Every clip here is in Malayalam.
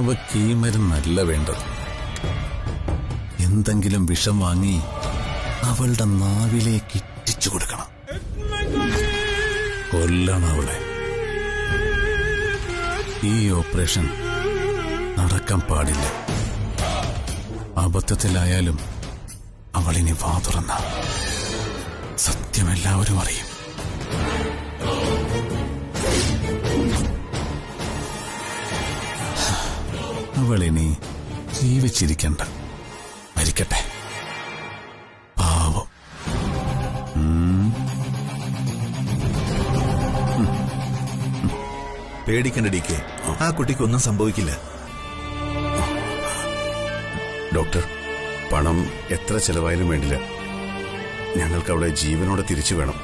അവക്ക് ഈ മരുന്നല്ല വേണ്ടത്. എന്തെങ്കിലും വിഷം വാങ്ങി അവളുടെ നാവിലേക്ക് ഇറ്റിച്ചു കൊടുക്കണം. കൊല്ലണം അവളെ. ഈ ഓപ്പറേഷൻ നടക്കാൻ പാടില്ല. അബദ്ധത്തിലായാലും അവളിനി വാ തുറന്ന സത്യം എല്ലാവരും അറിയും. അവളിനി ജീവിച്ചിരിക്കണ്ട, മരിക്കട്ടെ. പാവം. പേടിക്കണ്ട ഡിക്കെ, ആ കുട്ടിക്കൊന്നും സംഭവിക്കില്ല. ഡോക്ടർ, പണം എത്ര ചെലവായാലും വേണ്ടില്ല. ഞങ്ങൾക്ക് അവളെ ജീവനോടെ തിരിച്ചു വേണം.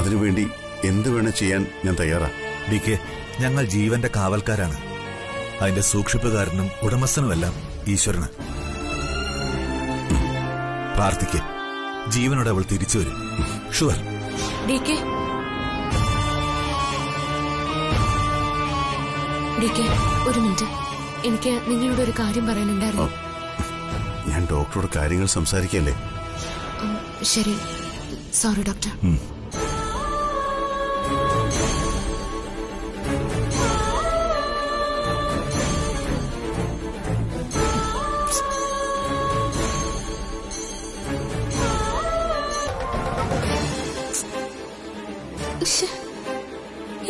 അതിനുവേണ്ടി എന്ത് വേണം ചെയ്യാൻ ഞാൻ തയ്യാറാ. ഡിക്കെ, ഞങ്ങൾ ജീവന്റെ കാവൽക്കാരാണ്. അതിന്റെ സൂക്ഷിപ്പുകാരനും ഉടമസ്ഥനുമെല്ലാം ഈശ്വരന്. പ്രാർത്ഥിക്ക്, ജീവനോടെ അവൾ തിരിച്ചു വരും. ഷുവർ. ഒരു മിനിറ്റ്, എനിക്ക് നിങ്ങളോട് ഒരു കാര്യം പറയാനുണ്ടായിരുന്നു. ഞാൻ ഡോക്ടറോട് കാര്യങ്ങൾ സംസാരിക്കല്ലേ? ശരി, സോറി ഡോക്ടർ.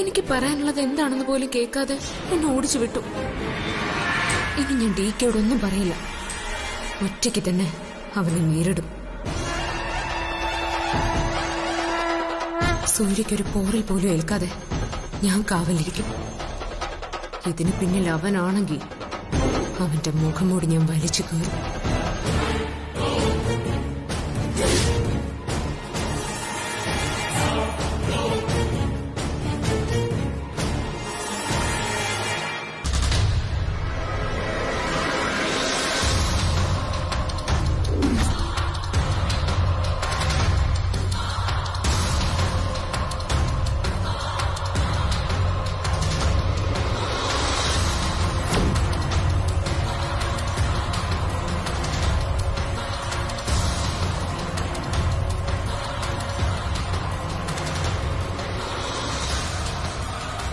എനിക്ക് പറയാനുള്ളത് എന്താണെന്ന് പോലും കേൾക്കാതെ എന്നെ ഓടിച്ചു വിട്ടു. ഇനി ഞാൻ ഡിക്കയോടൊന്നും പറയില്ല. ഒറ്റയ്ക്ക് തന്നെ അവനെ നേരിടും. സൂര്യക്കൊരു പോറിൽ പോലും ഏൽക്കാതെ ഞാൻ കാവലിരിക്കും. ഇതിന് പിന്നിൽ അവനാണെങ്കിൽ അവന്റെ മുഖം മൂടി ഞാൻ വലിച്ചു കയറും.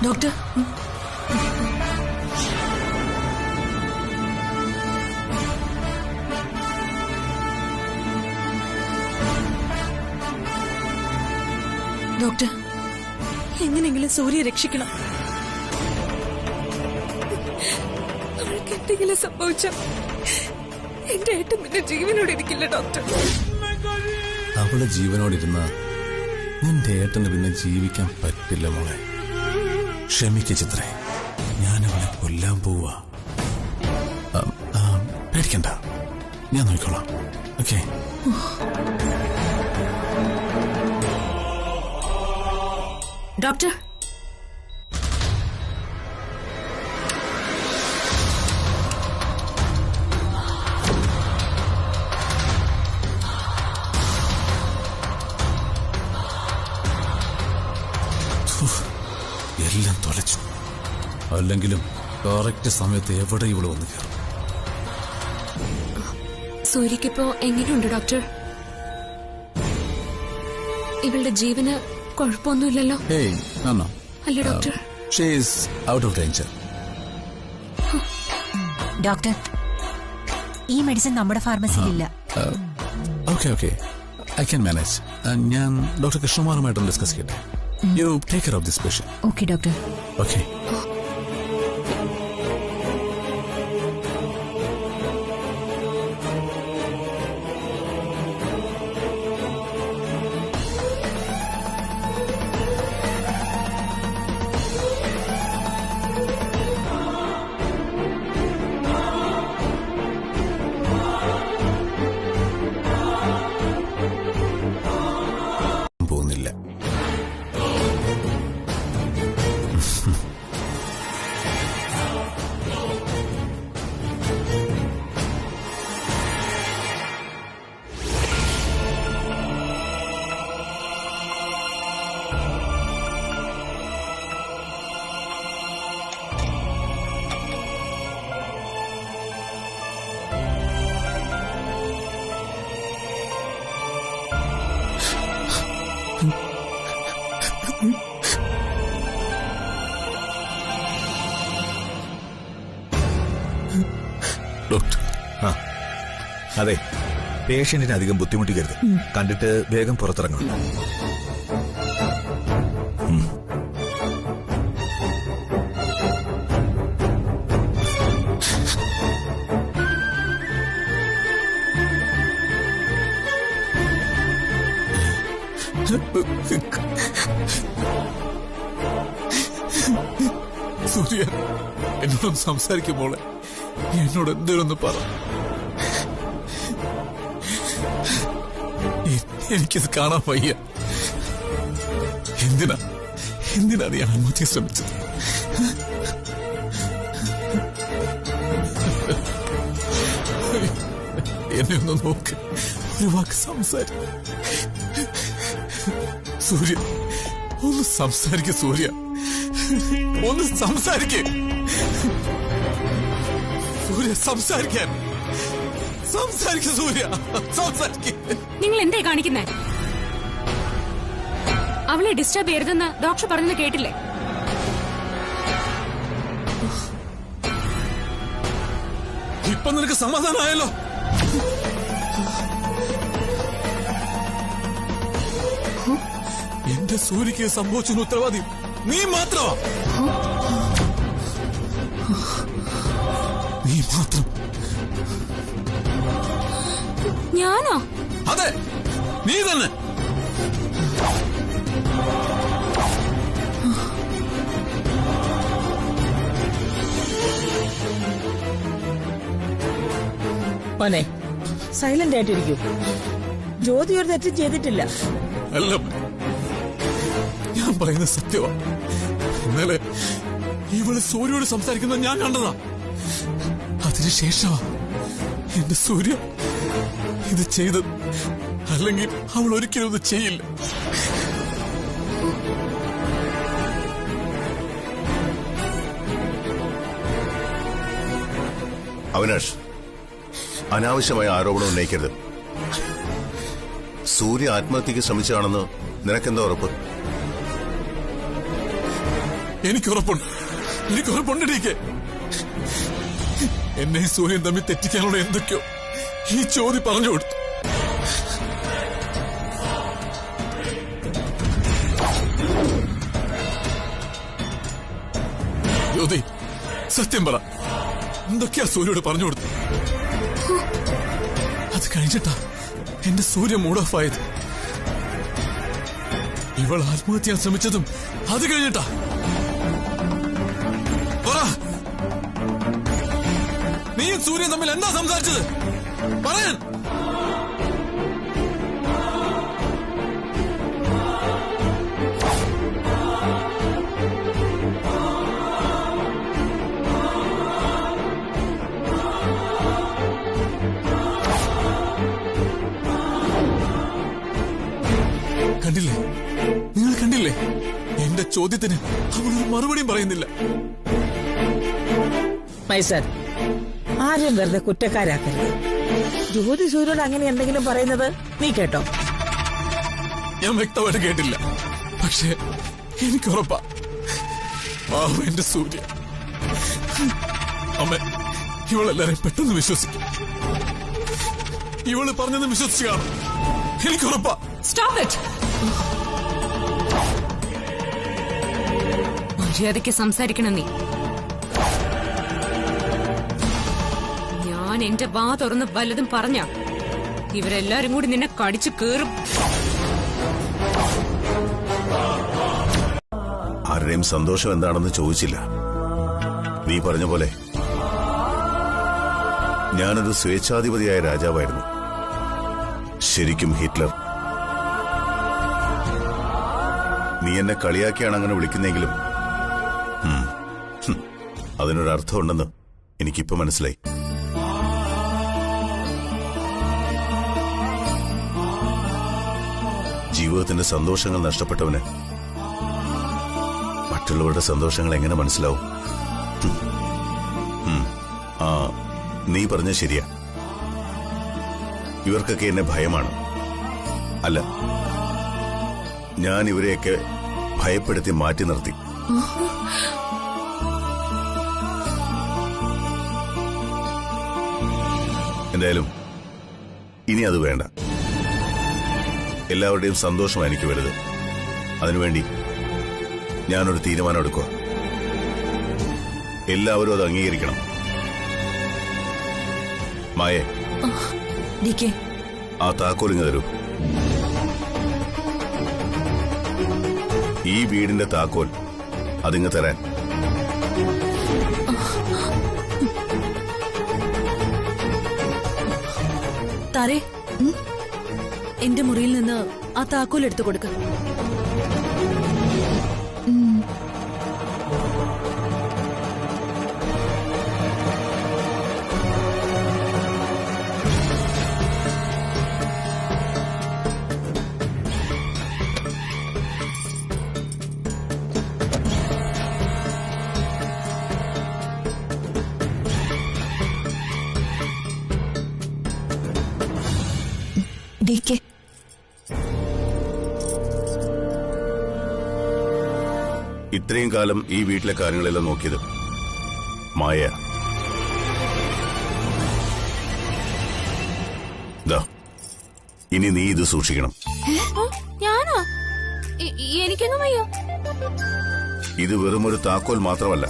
ഡോക്ടർ, ഡോക്ടർ, എങ്ങനെയെങ്കിലും സൂര്യ രക്ഷിക്കണം. അവൾക്ക് എന്തെങ്കിലും സംഭവിച്ച എന്റെ ഏട്ടൻ പിന്നെ ജീവനോടെ ഇരിക്കില്ല ഡോക്ടർ. അവള് ജീവനോടിരുന്ന നിന്റെ ഏട്ടന് പിന്നെ ജീവിക്കാൻ പറ്റില്ല മോളെ. ക്ഷമിക്ക ചിത്രേ, ഞാനവളെ കൊല്ലാൻ പോവാ. പേടിക്കണ്ട, ഞാൻ നോക്കിക്കോളാം. ഓക്കെ? ഡോക്ടർ, എല്ലാം തൊലച്ചു. അല്ലെങ്കിലും കറക്റ്റ് സമയത്ത് എവിടെ ഇവിടെ വന്ന് കയറും. സൂര്യക്കിപ്പോ എങ്ങനെയുണ്ട് ഡോക്ടർ? ഇവളുടെ ജീവന് കുഴപ്പമൊന്നുമില്ലല്ലോ? അല്ല doctor, she is out of danger. Doctor, ഈ മെഡിസിൻ നമ്മുടെ ഫാർമസിയിലില്ല. Okay okay, I can manage. ഞാൻ ഡോക്ടർ കൃഷ്ണകുമാറുമായിട്ടൊന്ന് ഡിസ്കസ് ചെയ്യട്ടെ. You take care of this patient. Okay, doctor. Okay. Doctor, ആ അതെ, പേഷ്യന്റിനെ അധികം ബുദ്ധിമുട്ടിക്കരുത്. കണ്ടിട്ട് വേഗം പുറത്തിറങ്ങണം. സൂര്യ, എന്നോടൊന്ന് സംസാരിക്കുമ്പോളെ എന്നോട് എന്തേലൊന്ന് പറ. എനിക്കത് കാണാൻ വയ്യ. എന്തിനാ നീ ആത്മഹത്യ ശ്രമിച്ചത്? എന്നെ ഒന്ന് നോക്ക്, ഒരു വാക്ക് സംസാരിക്ക. സൂര്യ, ഒന്ന് സംസാരിക്ക. സൂര്യ, ഒന്ന് സംസാരിക്കേ. സൂര്യ, സംസാരിക്കാൻ. സംസാരിക്ക സൂര്യ, സംസാരിക്ക. നിങ്ങൾ എന്തേ കാണിക്കുന്നേ? അവളെ ഡിസ്റ്റർബ് ചെയ്യരുതെന്ന് ഡോക്ടർ പറഞ്ഞത് കേട്ടില്ലേ? ഇപ്പൊ നിനക്ക് സമാധാനമായല്ലോ? എന്റെ സൂര്യക്ക് സംഭവിച്ചതിന് ഉത്തരവാദി നീ മാത്രമാ. നീ മാത്രം. ഞാനോ? അതെ, നീ തന്നെ. മോനെ, സൈലന്റ് ആയിട്ടിരിക്കൂ. ജ്യോതി ഒരു തെറ്റും ചെയ്തിട്ടില്ല. അല്ല, ഞാൻ പറയുന്നത് സത്യമാ. ഇന്നലെ ഇവള് സൂര്യയോട് സംസാരിക്കുന്നത് ഞാൻ കണ്ടതാ. അതിനുശേഷമാ എന്റെ സൂര്യ ഇത് ചെയ്തത്. അല്ലെങ്കിൽ അവൾ ഒരിക്കലും ഇത് ചെയ്യില്ല. അവിനാഷ്, അനാവശ്യമായ ആരോപണം ഉന്നയിക്കരുത്. സൂര്യ ആത്മഹത്യക്ക് ശ്രമിച്ചതാണെന്ന് നിനക്കെന്താ ഉറപ്പ്? എനിക്കുറപ്പുണ്ട് ഡീക്കെ. എന്നെ സൂര്യൻ തമ്മിൽ തെറ്റിക്കാനുള്ള എന്തൊക്കെയോ ഈ ചോദ്യം പറഞ്ഞു കൊടുത്തു. ജ്യോതി, സത്യം പറ, എന്തൊക്കെയാ സൂര്യോട് പറഞ്ഞു കൊടുത്തു? അത് കഴിഞ്ഞിട്ടാ എന്റെ സൂര്യ മൂഡ് ഓഫ് ആയത്. ഇവൾ ആത്മഹത്യ ചെയ്യാൻ ശ്രമിച്ചതും അത് കഴിഞ്ഞിട്ടാ. പറ, നീയും സൂര്യൻ തമ്മിൽ എന്താ സംസാരിച്ചത്? പറയാൻ. കണ്ടില്ലേ, നിങ്ങൾ കണ്ടില്ലേ? എന്റെ ചോദ്യത്തിന് അവളൊരു മറുപടിയും പറയുന്നില്ല. മൈസർ, ആരും വെറുതെ കുറ്റക്കാരാക്കരുത്. ജ്യോതി സൂര്യോട് അങ്ങനെ എന്തെങ്കിലും പറയുന്നത് നീ കേട്ടോ? ഞാൻ വ്യക്തമായിട്ട് കേട്ടില്ല. പക്ഷേ എനിക്കുറപ്പാ, എന്റെ സൂര്യ. അമ്മ, ഇവളെല്ലാരെയും പെട്ടെന്ന് വിശ്വസിക്കും. ഇവള് പറഞ്ഞത് വിശ്വസിച്ചു കാണും. എനിക്കുറപ്പാ. Stop it. മര്യാദയ്ക്ക് സംസാരിക്കണം നീ. ഞാൻ എന്റെ വാ തുറന്ന് വല്ലതും പറഞ്ഞ ഇവരെല്ലാരും കൂടി നിന്നെ കടിച്ചു കേറും. ആരുടെയും സന്തോഷം എന്താണെന്ന് ചോദിച്ചില്ല. നീ പറഞ്ഞ പോലെ ഞാനൊരു സ്വേച്ഛാധിപതിയായ രാജാവായിരുന്നു. ശരിക്കും ഹിറ്റ്ലർ. നീ എന്നെ കളിയാക്കിയാണ് അങ്ങനെ വിളിക്കുന്നെങ്കിലും അതിനൊരർത്ഥമുണ്ടെന്ന് എനിക്കിപ്പോ മനസ്സിലായി. ജീവിതത്തിന്റെ സന്തോഷങ്ങൾ നഷ്ടപ്പെട്ടവന് മറ്റുള്ളവരുടെ സന്തോഷങ്ങൾ എങ്ങനെ മനസ്സിലാവും? നീ പറഞ്ഞ ശരിയാ. ഇവർക്കൊക്കെ എന്നെ ഭയമാണ്. അല്ല, ഞാൻ ഇവരെയൊക്കെ ഭയപ്പെടുത്തി മാറ്റി നിർത്തി. എന്തായാലും ഇനി അത് വേണ്ട. എല്ലാവരുടെയും സന്തോഷം എനിക്ക് വലുത്. അതിനുവേണ്ടി ഞാനൊരു തീരുമാനം എടുക്കുക. എല്ലാവരും അത് അംഗീകരിക്കണം. മായേ, ആ താക്കോലിങ് തരൂ. ഈ വീടിന്റെ താക്കോൽ അതിങ്ങ് തരാൻ. താരേ, എന്റെ മുറിയിൽ നിന്ന് ആ താക്കോൽ എടുത്തു കൊടുക്ക. ഇത്രയും കാലം ഈ വീട്ടിലെ കാര്യങ്ങളെല്ലാം നോക്കിയത് മായ. ഇനി നീ ഇത് സൂക്ഷിക്കണം. ഞാനോ? എനിക്കൊന്നും വയ്യോ. ഇത് വെറുമൊരു താക്കോൽ മാത്രമല്ല,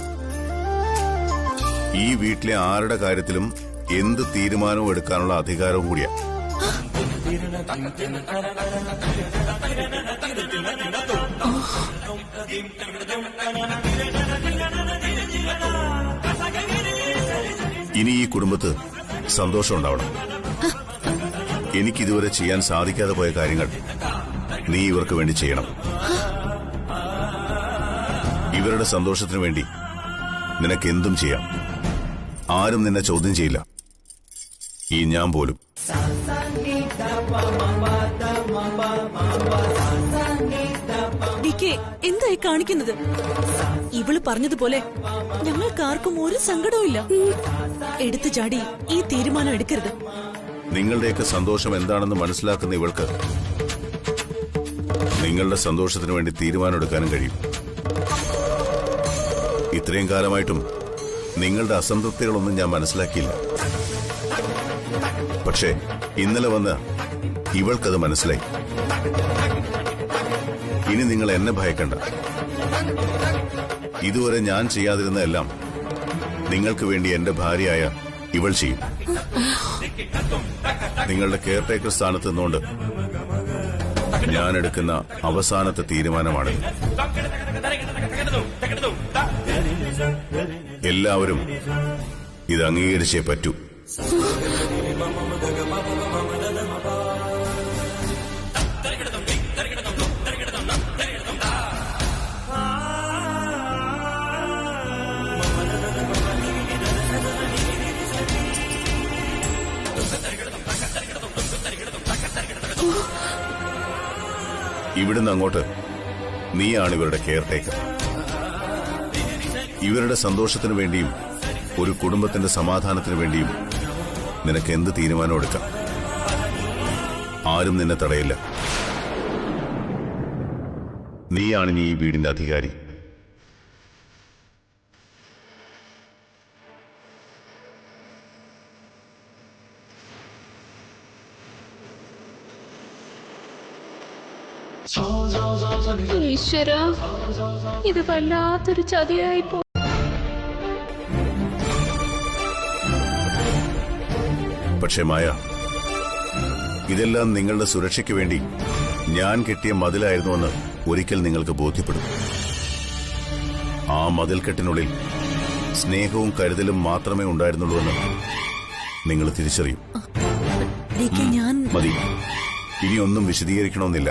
ഈ വീട്ടിലെ ആരുടെ കാര്യത്തിലും എന്ത് തീരുമാനവും എടുക്കാനുള്ള അധികാരവും കൂടിയാ. ഇനി ഈ കുടുംബത്ത് സന്തോഷം ഉണ്ടാവണം. എനിക്കിതുവരെ ചെയ്യാൻ സാധിക്കാതെ പോയ കാര്യങ്ങൾ നീ ഇവർക്ക് വേണ്ടി ചെയ്യണം. ഇവരുടെ സന്തോഷത്തിനു വേണ്ടി നിനക്ക് എന്തും ചെയ്യാം. ആരും നിന്നെ ചോദ്യം ചെയ്യില്ല, ഈ ഞാൻ പോലും. എന്തായി കാണിക്കുന്നത്? ഇവള് പറഞ്ഞതുപോലെ ഞങ്ങൾക്കാർക്കും ഒരു സങ്കടവും ഇല്ല. എടുത്തു ചാടി ഈ തീരുമാനം എടുക്കരുത്. നിങ്ങളുടെയൊക്കെ സന്തോഷം എന്താണെന്ന് മനസ്സിലാക്കുന്ന ഇവൾക്ക് നിങ്ങളുടെ സന്തോഷത്തിന് വേണ്ടി തീരുമാനം എടുക്കാനും കഴിയും. ഇത്രയും കാലമായിട്ടും നിങ്ങളുടെ അസംതൃപ്തികളൊന്നും ഞാൻ മനസ്സിലാക്കിയില്ല. പക്ഷേ ഇന്നലെ വന്ന് ഇവൾക്കത് മനസ്സിലായി. ഇനി നിങ്ങൾ എന്നെ ഭയക്കണ്ട. ഇതുവരെ ഞാൻ ചെയ്യാതിരുന്നതെല്ലാം നിങ്ങൾക്ക് വേണ്ടി എന്റെ ഭാര്യയായ ഇവൾ ചെയ്യും. നിങ്ങളുടെ കെയർടേക്കർ സ്ഥാനത്ത് നിന്നുകൊണ്ട് ഞാൻ എടുക്കുന്ന അവസാനത്തെ തീരുമാനമാണ്. എല്ലാവരും ഇത് അംഗീകരിച്ചേ പറ്റൂ. ഇവിടുന്ന് അങ്ങോട്ട് നീയാണ് ഇവരുടെ കെയർടേക്കർ. ഇവരുടെ സന്തോഷത്തിനു വേണ്ടിയും ഒരു കുടുംബത്തിന്റെ സമാധാനത്തിനു വേണ്ടിയും നിനക്ക് എന്ത് തീരുമാനം എടുക്കാം. ആരും നിന്നെ തടയില്ല. നീയാണ് ഇനി ഈ വീടിന്റെ അധികാരി. ഈശ്വര, ഇത് വല്ലാത്തൊരു ചതിയായിപ്പോ. പക്ഷേ മായ, ഇതെല്ലാം നിങ്ങളുടെ സുരക്ഷയ്ക്ക് വേണ്ടി ഞാൻ കെട്ടിയ മതിലായിരുന്നുവെന്ന് ഒരിക്കൽ നിങ്ങൾക്ക് ബോധ്യപ്പെടും. ആ മതിൽക്കെട്ടിനുള്ളിൽ സ്നേഹവും കരുതലും മാത്രമേ ഉണ്ടായിരുന്നുള്ളൂവെന്ന് നിങ്ങൾ തിരിച്ചറിയും. മതി, ഇനിയൊന്നും വിശദീകരിക്കണമെന്നില്ല.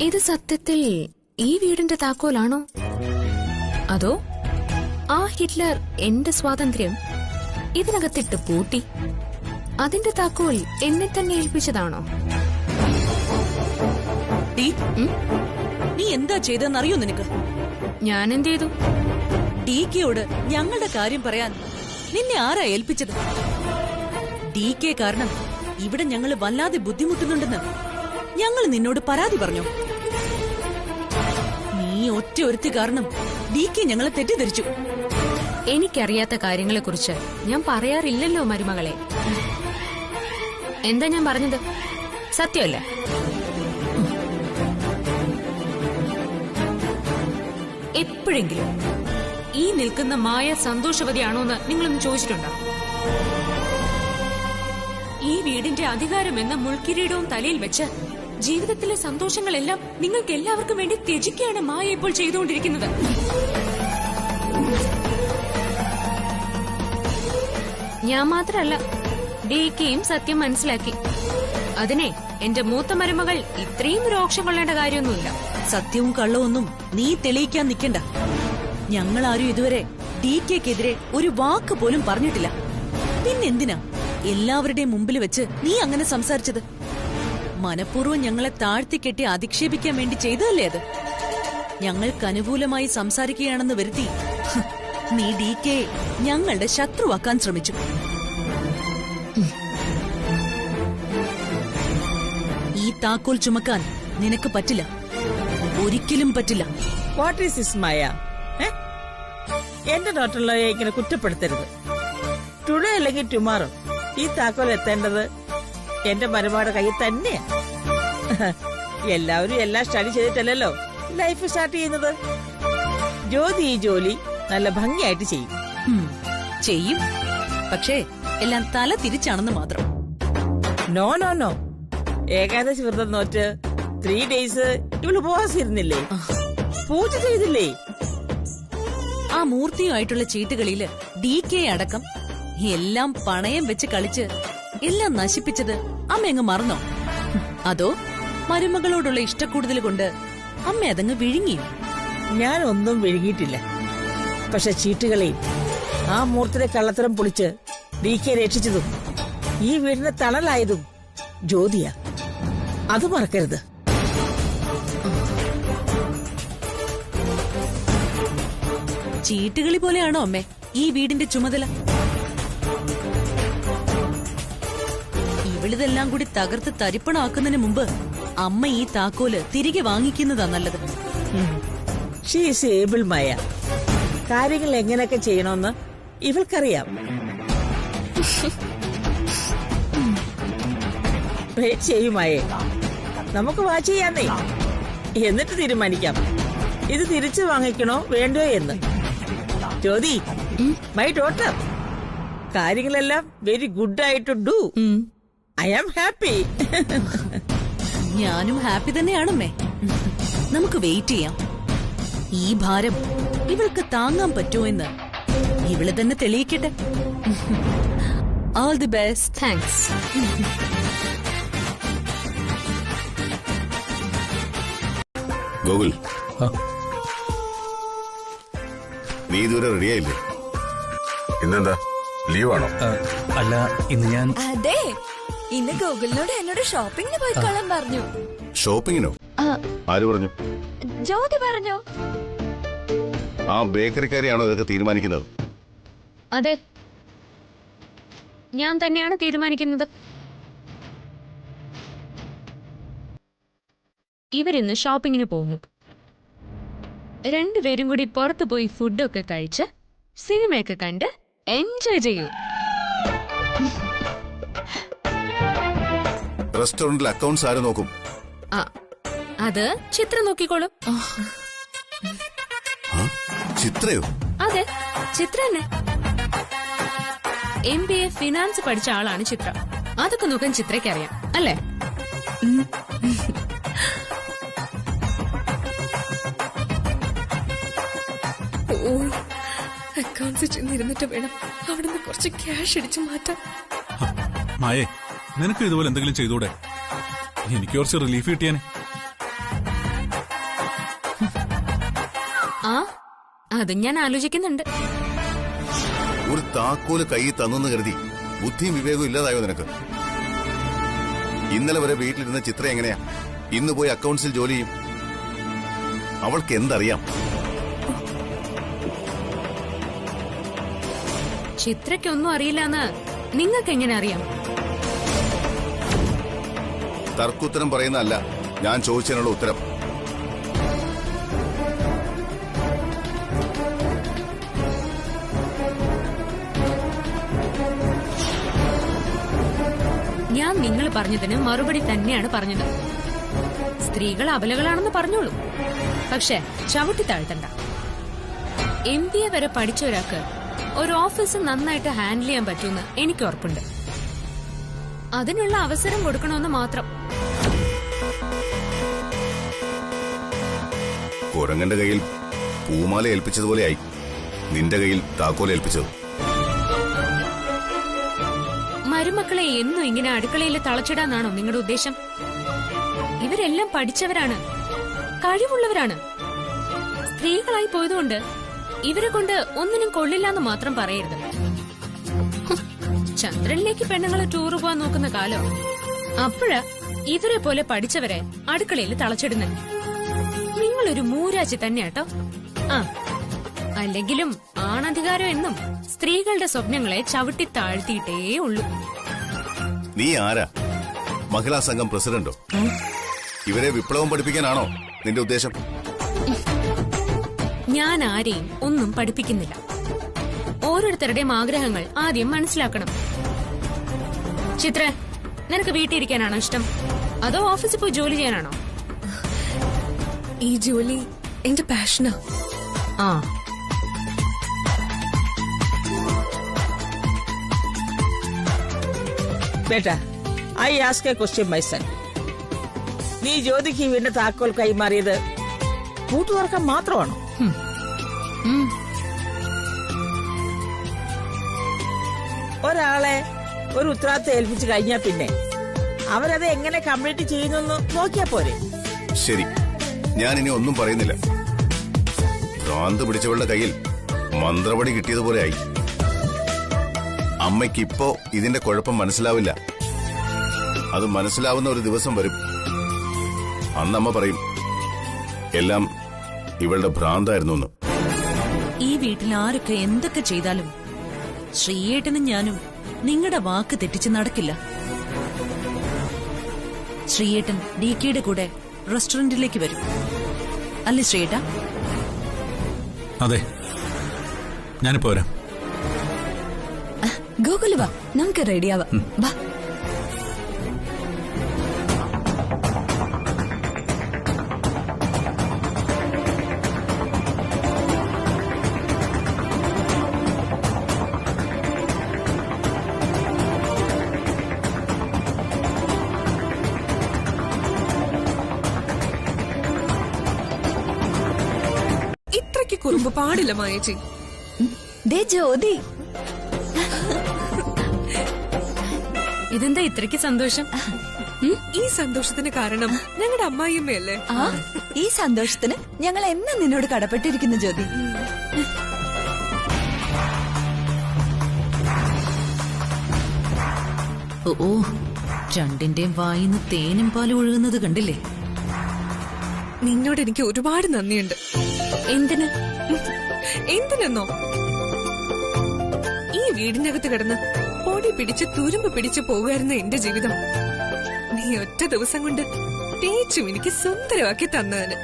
ഇത് സത്യത്തിൽ ഈ വീടിന്റെ താക്കോലാണോ? അതോ ആ ഹിറ്റ്ലർ എന്റെ സ്വാതന്ത്ര്യം ഇതിനകത്തിട്ട് പൂട്ടി അതിന്റെ താക്കോൽ എന്നെ തന്നെ ഏൽപ്പിച്ചതാണോ? നീ എന്താ ചെയ്തെന്നറിയോ നിനക്ക്? ഞാൻ എന്ത് ചെയ്തു? DKയോട് ഞങ്ങളുടെ കാര്യം പറയാൻ നിന്നെ ആരാ ഏൽപ്പിച്ചത്? DK കാരണം ഇവിടെ ഞങ്ങൾ വല്ലാതെ ബുദ്ധിമുട്ടുന്നുണ്ടെന്ന് ഞങ്ങൾ നിന്നോട് പരാതി പറഞ്ഞു. നീ ഒറ്റ ഒരുത്തി കാരണം DK ഞങ്ങളെ തെറ്റിദ്ധരിച്ചു. എനിക്കറിയാത്ത കാര്യങ്ങളെക്കുറിച്ച് ഞാൻ പറയാറില്ലല്ലോ മരുമകളെ. എന്താ ഞാൻ പറഞ്ഞത്? സത്യമല്ലേ? എപ്പോഴെങ്കിലും ഈ നിൽക്കുന്ന മായ സന്തോഷവതിയാണോ എന്ന് നിങ്ങളൊന്ന് ചോദിച്ചിട്ടുണ്ടോ? ഈ വീടിന്റെ അധികാരം എന്ന മുൾക്കിരീടവും തലയിൽ വെച്ച് ജീവിതത്തിലെ സന്തോഷങ്ങളെല്ലാം നിങ്ങൾക്ക് എല്ലാവർക്കും വേണ്ടി ത്യജിക്കുകയാണ് മായ ഇപ്പോൾ ചെയ്തുകൊണ്ടിരിക്കുന്നത്. ഞാൻ മാത്രല്ല, DKയും സത്യം മനസ്സിലാക്കി. അതിനെ എന്റെ മൂത്ത മരുമകൾ ഇത്രയും രോക്ഷം കൊള്ളേണ്ട കാര്യമൊന്നുമില്ല. സത്യവും കള്ളവൊന്നും നീ തെളിയിക്കാൻ നിൽക്കണ്ട. ഞങ്ങളാരും ഇതുവരെ DKക്കെതിരെ ഒരു വാക്ക് പോലും പറഞ്ഞിട്ടില്ല. പിന്നെന്തിനാ എല്ലാവരുടെയും മുമ്പിൽ വെച്ച് നീ അങ്ങനെ സംസാരിച്ചത്? മനഃപൂർവ്വം ഞങ്ങളെ താഴ്ത്തിക്കെട്ടി അധിക്ഷേപിക്കാൻ വേണ്ടി ചെയ്തതല്ലേ അത്? ഞങ്ങൾക്ക് അനുകൂലമായി സംസാരിക്കുകയാണെന്ന് വരുത്തി നീ DK ഞങ്ങളുടെ ശത്രുവാക്കാൻ ശ്രമിച്ചു. ഈ താക്കോൽ ചുമക്കാൻ നിനക്ക് പറ്റില്ല, ഒരിക്കലും പറ്റില്ല. വാട്ട് ഈസ് ദിസ് മായ? എന്റെ ഡോക്ടറിനെ ഇങ്ങനെ കുറ്റപ്പെടുത്തരുത്. ടുഡേ അല്ലെങ്കിൽ ടുമാറോ ഈ താക്കോൽ എത്തേണ്ടത് എന്റെ മരുമകളുടെ കയ്യിൽ തന്നെയാ. എല്ലാവരും എല്ലാം സ്റ്റഡി ചെയ്തിട്ടല്ലോ ലൈഫ് സ്റ്റാർട്ട് ചെയ്യുന്നത്. ജ്യോതി ഈ ജോലി നല്ല ഭംഗിയായിട്ട് ചെയ്യും. ചെയ്യും, പക്ഷേ എല്ലാം തല തിരിച്ചാണെന്ന് മാത്രം. നോ നോ നോ, ഏകാദശി വ്രതം നോറ്റ് 3 days ഇവള് ഉപവാസിരുന്നില്ലേ? പൂജ ചെയ്തില്ലേ? ആ മൂർത്തിയുമായിട്ടുള്ള ചീട്ടുകളില് DK അടക്കം എല്ലാം പണയം വെച്ച് കളിച്ച് എല്ലാം നശിപ്പിച്ചത് അമ്മ അങ്ങ് മറന്നോ? അതോ മരുമകളോടുള്ള ഇഷ്ടക്കൂടുതൽ കൊണ്ട് അമ്മ അതങ്ങ് വിഴുങ്ങിയോ? ഞാൻ ഒന്നും വിഴുങ്ങിയിട്ടില്ല. പക്ഷെ ചീട്ടുകളെയും ആ മൂർത്തിയുടെ കള്ളത്തരം പൊളിച്ച് DK രക്ഷിച്ചതും ഈ വീടിന് തണലായതും ജ്യോതിയ. അത് മറക്കരുത്. ചീട്ടുകളി പോലെയാണോ അമ്മേ ഈ വീടിന്റെ ചുമതല? ഇവളിതെല്ലാം കൂടി തകർത്ത് തരിപ്പണാക്കുന്നതിന് മുമ്പ് അമ്മ ഈ താക്കോല് തിരികെ വാങ്ങിക്കുന്നതാ നല്ലത്. ഷീ ഈസ് ഏബിൾ മായ. കാര്യങ്ങൾ എങ്ങനെയൊക്കെ ചെയ്യണമെന്ന് ഇവൾക്കറിയാം. ചെയ്യുമായേ, നമുക്ക് വാച്ച് ചെയ്യാന്നേ, എന്നിട്ട് തീരുമാനിക്കാം ഇത് തിരിച്ചു വാങ്ങിക്കണോ വേണ്ടോ എന്ന്. ജ്യോതി, മൈ ഡോട്ടർ, കാര്യങ്ങളെല്ലാം വെരി ഗുഡ് ആയിട്ട് ഡു. I am happy. ഞാനും ഹാപ്പി തന്നെയാണമ്മേ. നമുക്ക് വെയിറ്റ് ചെയ്യാം. ഈ ഭാരം ഇവൾക്ക് താങ്ങാൻ പറ്റുമോ എന്ന് ഇവള് തന്നെ തെളിയിക്കട്ടെ. All the best. Thanks. Gokul, ആ, നീ ഇതുവരെ റെഡിയായില്ലേ? ഇന്നെന്താ ലീവാണോ? അല്ല, ഇന്ന് ഞാൻ അതെ, ഇന്ന് ഗൂഗിളിനോട് എന്നോട് ഷോപ്പിങ്ങിന് പോയിക്കോളാൻ പറഞ്ഞു. ഷോപ്പിങ്ങിനോ? ആര് പറഞ്ഞു? ജ്യോതി പറഞ്ഞു. ആ ബേക്കറിക്കാരിയാണോ ഇതൊക്കെ തീരുമാനിക്കുന്നത്? അതെ, ഞാൻ തന്നെയാണ് തീരുമാനിക്കുന്നത്. ഇവരിന്ന് ഷോപ്പിങ്ങിന് പോകുന്നു. രണ്ടുപേരും കൂടി പുറത്തു പോയി ഫുഡൊക്കെ കഴിച്ച് സിനിമയൊക്കെ കണ്ട് എൻജോയ് ചെയ്യൂ. റെസ്റ്റോറന്റിൽ അക്കൗണ്ട്സ് ആര് നോക്കും? അത് ചിത്ര നോക്കിക്കോളും. ചിത്രയോ? അതെ, ചിത്ര തന്നെ. MBA ഫിനാൻസ് പഠിച്ച ആളാണ് ചിത്ര. അതൊക്കെ നോക്കാൻ ചിത്രയ്ക്ക് അറിയാം അല്ലേ? അക്കൗണ്ട്സ് ചെന്നിരുന്നിട്ട് വേണം അവിടുന്ന് കുറച്ച് ക്യാഷ് അടിച്ചു മാറ്റാൻ. മായേ, നിനക്ക് ഇതുപോലെ എന്തെങ്കിലും ചെയ്തൂടെ? എനിക്ക് കുറച്ച് റിലീഫ് കിട്ടിയാനെ. അതും ഞാൻ ആലോചിക്കുന്നുണ്ട്. ഒരു താക്കോല് കൈ തന്നെന്ന് കരുതി ബുദ്ധിയും വിവേകവും ഇല്ലാതായോ നിനക്ക്? ഇന്നലെ വരെ വീട്ടിലിരുന്ന ചിത്ര എങ്ങനെയാ ഇന്ന് പോയി അക്കൗണ്ട്സിൽ ജോലി ചെയ്യും? അവൾക്ക് എന്തറിയാം? ചിത്രയ്ക്കൊന്നും അറിയില്ലെന്ന് നിങ്ങൾക്ക് എങ്ങനെ അറിയാം? തർക്കുത്തരം പറയുന്നതല്ല ഞാൻ ചോദിച്ചതിനുള്ള ഉത്തരം. ഞാൻ നിങ്ങൾ പറഞ്ഞതിന് മറുപടി തന്നെയാണ് പറഞ്ഞത്. സ്ത്രീകൾ അബലകളാണെന്ന് പറഞ്ഞോളൂ, പക്ഷെ ചവിട്ടി താഴ്ത്തണ്ട. MBA വരെ പഠിച്ച ഒരാൾക്ക് ഒരു ഓഫീസ് നന്നായിട്ട് ഹാൻഡിൽ ചെയ്യാൻ പറ്റുമെന്ന് എനിക്ക് ഉറപ്പുണ്ട്. അതിനുള്ള അവസരം കൊടുക്കണമെന്ന് മാത്രം. കുരങ്ങന്റെ കയ്യിൽ പൂമാല ഏൽപ്പിച്ചതുപോലെയായി നിന്റെ കയ്യിൽ താക്കോൽ ഏൽപ്പിച്ചത്. മരുമക്കളെ എന്നും ഇങ്ങനെ അടുക്കളയിൽ തളച്ചിടാന്നാണോ നിങ്ങളുടെ ഉദ്ദേശം? ഇവരെല്ലാം പഠിച്ചവരാണ്, കഴിവുള്ളവരാണ്. സ്ത്രീകളായി പോയതുകൊണ്ട് ഇവരെ കൊണ്ട് ഒന്നിനും കൊള്ളില്ലാന്ന് മാത്രം പറയരുത്. ചന്ദ്രനിലേക്ക് പെണ്ണുങ്ങളെ ടൂറ് പോവാൻ നോക്കുന്ന കാലം. അപ്പോഴാ ഇവരെ പോലെ പഠിച്ചവരെ അടുക്കളയിൽ തളച്ചിടുന്നത്. നിങ്ങളൊരു മൂരാച്ചി തന്നെയാട്ടോ. അല്ലെങ്കിലും ആണധികാരം എന്നും സ്ത്രീകളുടെ സ്വപ്നങ്ങളെ ചവിട്ടി താഴ്ത്തിയിട്ടേ ഉള്ളൂ. നീ ആരാ? മഹിളാ സംഘം പ്രസിഡന്റോ? ഇവരെ വിപ്ലവം പഠിപ്പിക്കാനാണോ നിന്റെ ഉദ്ദേശം? ഞാൻ ആരെയും ഒന്നും പഠിപ്പിക്കുന്നില്ല. ഓരോരുത്തരുടെയും ആഗ്രഹങ്ങൾ ആദ്യം മനസ്സിലാക്കണം. ചിത്ര, നിനക്ക് വീട്ടിലിരിക്കാനാണോ ഇഷ്ടം, അതോ ഓഫീസിൽ പോയി ജോലി ചെയ്യാനാണോ? ഈ ജോലി എന്റെ പാഷനാ. ബേട്ടാ, I ask a question my son. നീ ജ്യോതിക്ക് വീണ്ടും താക്കോൽ കൈമാറിയത് കൂട്ടു തുറക്കാൻ മാത്രമാണോ? ഒരാളെ ഒരു ഉത്തരവാദിത്തം ഏൽപ്പിച്ചു കഴിഞ്ഞാ പിന്നെ അവരത് എങ്ങനെ കംപ്ലീറ്റ് ചെയ്യുന്നു നോക്കിയാ പോരെ? ശരി, ഞാൻ ഇനി ഒന്നും പറയുന്നില്ല. ഭ്രാന്ത് പിടിച്ചവളുടെ കയ്യിൽ മന്ത്രപടി കിട്ടിയതുപോലെ ആയി. അമ്മയ്ക്കിപ്പോ ഇതിന്റെ കുഴപ്പം മനസ്സിലാവില്ല. അത് മനസ്സിലാവുന്ന ഒരു ദിവസം വരും. അന്നമ്മ പറയും എല്ലാം ഇവളുടെ ഭ്രാന്തായിരുന്നു. ഈ വീട്ടിൽ ആരൊക്കെ എന്തൊക്കെ ചെയ്താലും ശ്രീയേട്ടനും ഞാനും നിങ്ങളുടെ വാക്ക് തെറ്റിച്ച് നടക്കില്ല. ശ്രീയേട്ടൻ DKയുടെ കൂടെ റെസ്റ്റോറന്റിലേക്ക് വരും, അല്ലേ ശ്രീയേട്ടാ? അതെ, ഞാനിപ്പോ വരാം. ഗോകുല് വാ, നമുക്ക് റെഡിയാവാം. വാ. ഇത്രയ്ക്ക് കുറുമ്പ് പാടില്ല മായേച്ചി. ദേ ജ്യോതി, ഇതെന്താ ഇത്രയ്ക്ക് സന്തോഷം? ഈ സന്തോഷത്തിന് കാരണം ഞങ്ങളുടെ അമ്മായിയമ്മയല്ലേ? ഈ സന്തോഷത്തിന് ഞങ്ങൾ എന്നും നിന്നോട് കടപ്പെട്ടിരിക്കുന്നു ജ്യോതി. ഓ, രണ്ടിന്റെയും വായിന്ന് തേനും പാലും ഒഴുകുന്നത് കണ്ടില്ലേ? നിന്നോട് എനിക്ക് ഒരുപാട് നന്ദിയുണ്ട്. എന്തിന്? എന്തിനെന്നോ, ഈ വീടിനകത്ത് കിടന്ന് പൊടി പിടിച്ച് തുരുമ്പ് പിടിച്ച് പോകുമായിരുന്ന എന്റെ ജീവിതം നീ ഒറ്റ ദിവസം കൊണ്ട് തേച്ചും എനിക്ക് സുന്ദരമാക്കി തന്നതിന്.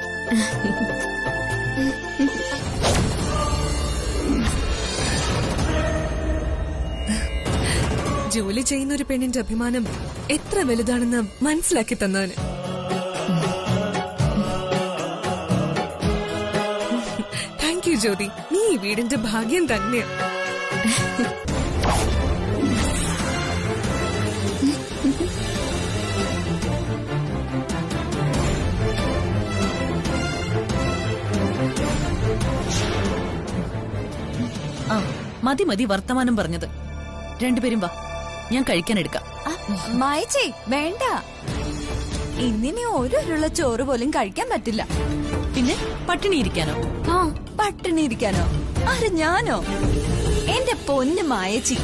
ജോലി ചെയ്യുന്ന ഒരു പെണ്ണിന്റെ അഭിമാനം എത്ര വലുതാണെന്ന് മനസ്സിലാക്കി തന്നതിന്. താങ്ക് യു ജ്യോതി, നീ ഈ വീടിന്റെ ഭാഗ്യം തന്നെയാ. മതി മതി വർത്തമാനം പറഞ്ഞത്. രണ്ടുപേരും വാ, ഞാൻ കഴിക്കാൻ എടുക്കാം. മായച്ചേ വേണ്ട, ഇന്നിനി ഒരു ഉരുള ചോറ് പോലും കഴിക്കാൻ പറ്റില്ല. പിന്നെ പട്ടിണിയിരിക്കാനോ? ആ പട്ടിണി ഇരിക്കാനോ? ആര് ഞാനോ? എന്റെ പൊന്ന് മായച്ചി,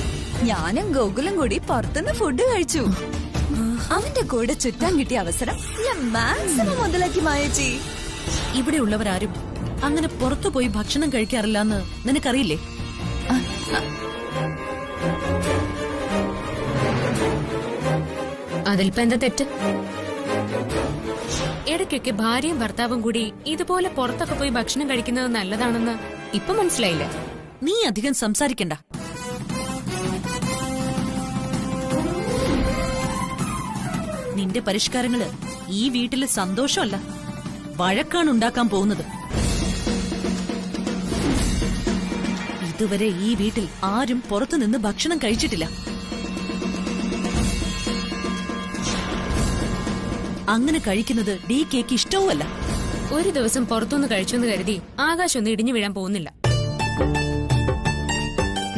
ഞാനും ഗോകുലും കൂടി പുറത്തുനിന്ന് ഫുഡ് കഴിച്ചു. അവന്റെ കൂടെ ചുറ്റാൻ കിട്ടിയ അവസരം ഞാൻ മാക്സിമം മുതലാക്കി മായച്ചി. ഇവിടെ ഉള്ളവരാരും അങ്ങനെ പുറത്തു പോയി ഭക്ഷണം കഴിക്കാറില്ലെന്ന് നിനക്കറിയില്ലേ? അതിലിപ്പോ എന്താ തെറ്റ്? ഇടയ്ക്കൊക്കെ ഭാര്യയും ഭർത്താവും കൂടി ഇതുപോലെ പുറത്തൊക്കെ പോയി ഭക്ഷണം കഴിക്കുന്നത് നല്ലതാണെന്ന് ഇപ്പൊ മനസ്സിലായില്ല. നീ അധികം സംസാരിക്കണ്ട. നിന്റെ പരിഷ്കാരങ്ങള് ഈ വീട്ടില് സന്തോഷമല്ല, വഴക്കാണ് ഉണ്ടാക്കാൻ പോകുന്നത്. ഇതുവരെ ഈ വീട്ടിൽ ആരും പുറത്തുനിന്ന് ഭക്ഷണം കഴിച്ചിട്ടില്ല. അങ്ങനെ കഴിക്കുന്നത് DKക്ക് ഇഷ്ടവുമല്ല. ഒരു ദിവസം പുറത്തുനിന്ന് കഴിച്ചെന്ന് കരുതി ആകാശം ഒന്നും ഇടിഞ്ഞു വീഴാൻ പോകുന്നില്ല.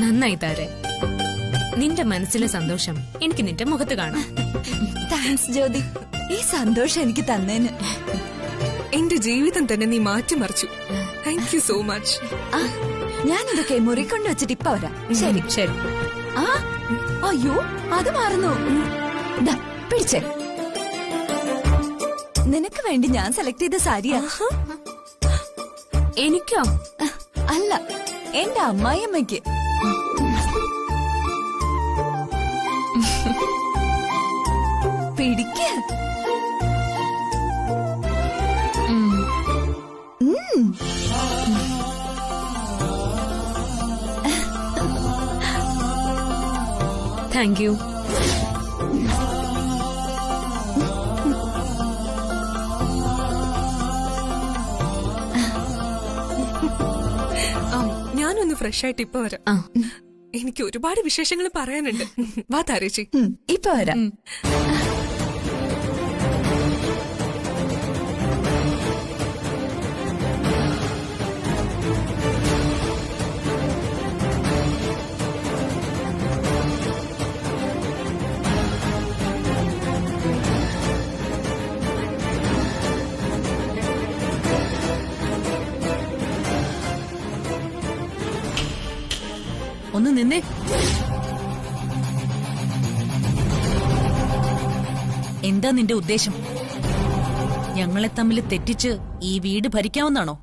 നന്നായി താരെ, നിന്റെ മനസ്സിലെ സന്തോഷം എനിക്ക് നിന്റെ മുഖത്ത് കാണാം. താങ്ക്സ് ജ്യോതി, ഈ സന്തോഷം എനിക്ക് തന്നേന്. എന്റെ ജീവിതം തന്നെ നീ മാറ്റിമറിച്ചു. Thank you so much. ഞാനിതൊക്കെ മുറിക്കൊണ്ട് വെച്ചിട്ട് ഇപ്പൊ വരാം. ശരി ശരി. ആ അയ്യോ, അത് മാറുന്നു. ദാ, പിടിച്ചേ. നിനക്ക് വേണ്ടി ഞാൻ സെലക്ട് ചെയ്ത സാരിയാ. എനിക്കോ? അല്ല, എന്റെ അമ്മായിയമ്മയ്ക്ക്. പിടിക്ക. Thank you. ഞാനൊന്ന് ഫ്രഷ് ആയിട്ട് ഇപ്പൊ വരാം. എനിക്ക് ഒരുപാട് വിശേഷങ്ങൾ പറയാനുണ്ട്. വാ താരേച്ചി. ഇപ്പൊ വരാം. ഒന്ന് നിന്നേ. എന്താ നിന്റെ ഉദ്ദേശം? ഞങ്ങളെ തമ്മിൽ തെറ്റിച്ച് ഈ വീട് ഭരിക്കാവുന്നാണോ?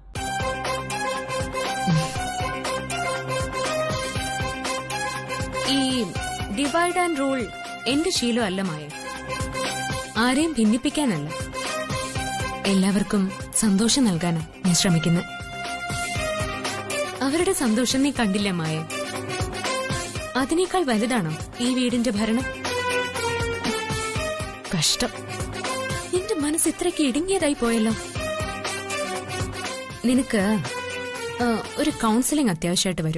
ഈ ഡിവൈഡ് ആൻഡ് റൂൾ എന്റെ ശീലമല്ല മായ. ആരെയും ഭിന്നിപ്പിക്കാനല്ല, എല്ലാവർക്കും സന്തോഷം നൽകാനാ ഞാൻ ശ്രമിക്കുന്നത്. അവരുടെ സന്തോഷം നീ കണ്ടില്ല മായ. അതിനേക്കാൾ വലുതാണോ ഈ വീടിന്റെ ഭരണം? കഷ്ടം, എന്റെ മനസ്സ് ഇത്രയ്ക്ക് ഇടുങ്ങിയതായി പോയല്ലോ. നിനക്ക് ഒരു കൗൺസിലിംഗ് അത്യാവശ്യമായിട്ട് വരും.